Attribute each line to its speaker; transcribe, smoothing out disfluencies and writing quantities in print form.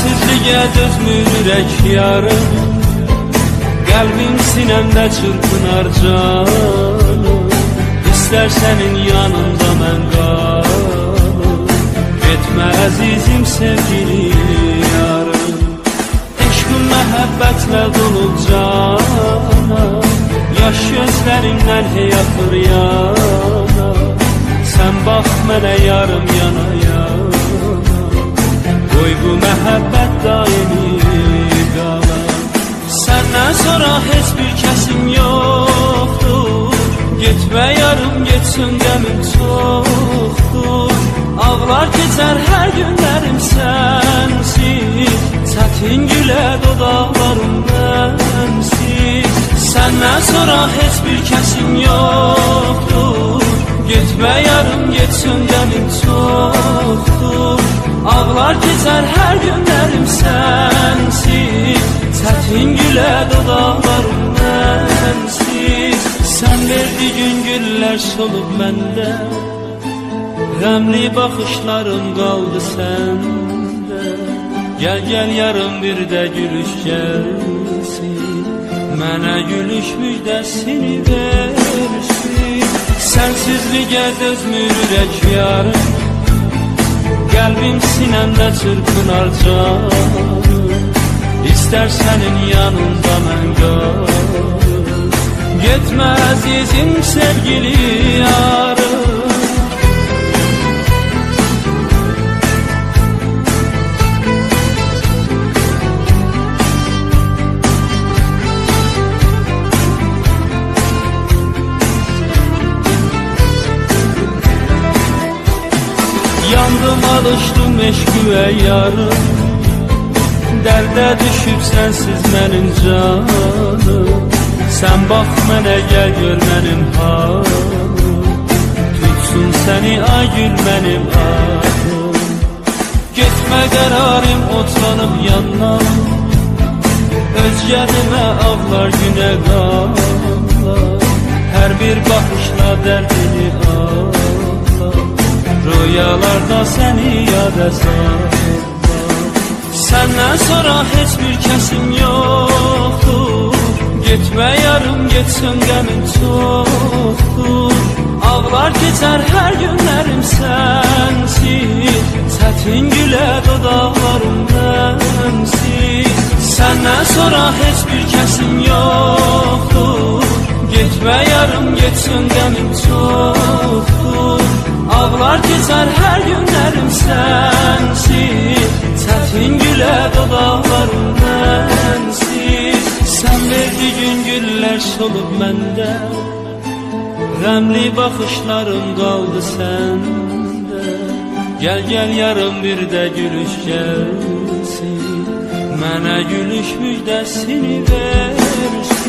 Speaker 1: Sensizliğe dözmür ürək yarım, qəlbim sinəmdə çırpınar canım. İstər sənin yanımda mən qalım, getmə əzizim sevgili yarım. Eşqim məhəbbətlə dolub canım, yaş gözlərimdən hey axır yana. Sən bax mənə yarım yana yana, qoy bu məhəbbət daimi qalar. Səndən sonra heç bir kəsim yoxdur, getmə yarım getsin qəmim çoxdur. Ağlar keçər hər günlərim sənsiz, çətin gülə dodaqlarım mənsiz. Səndən sonra heç bir kəsim yoxdur, getmə yarım getsin qəmim çoxdur. Ağlar keçər hər günlərim sənsiz, çətin gülə dodaqlarım mənsiz. Sən verdiyin güllər solub məndə, qəmli baxışlarım qaldı səndə. Gəl gəl yarım bir də gülüş gəlsin, mənə gülüş müjdəsini versin. Sənsizliyə dözmür ürək yarım, qəlbim sinəmdə çırpınar canım. İstər sənin yanında mən qalım, getmə əzizim sevgili yarım. Yandım alışdım eşqüvə yarım, dərdə düşüb sənsiz mənim canım. Sən bax mənə gəl gör mənim halım, tutsun səni ay gül mənim adım. Getmə qərarım otlanıb yandan, özgədimə ağlar günə qallar. Hər bir baxışla dərdini ağlar, rüyalarda səni yada sallar. Səndən sonra heç bir kəsim yoxdur, getmə yarım getsin qəmim çoxdur. Ağlar keçər hər günlərim sənsiz, çətin gülə dodaqlarım mənsiz. Səndən sonra heç bir kəsim yoxdur, getmə yarım getsin qəmim çoxdur. Ağlar keçər hər günlərim sənsiz, çətin gülə dodaqlarım mənsiz. Sən verdiyin güllər solub məndə, qəmli baxışlarım qaldı səndə. Gəl gəl yarım bir də gülüş gəlsin, mənə gülüş müjdəsini versin.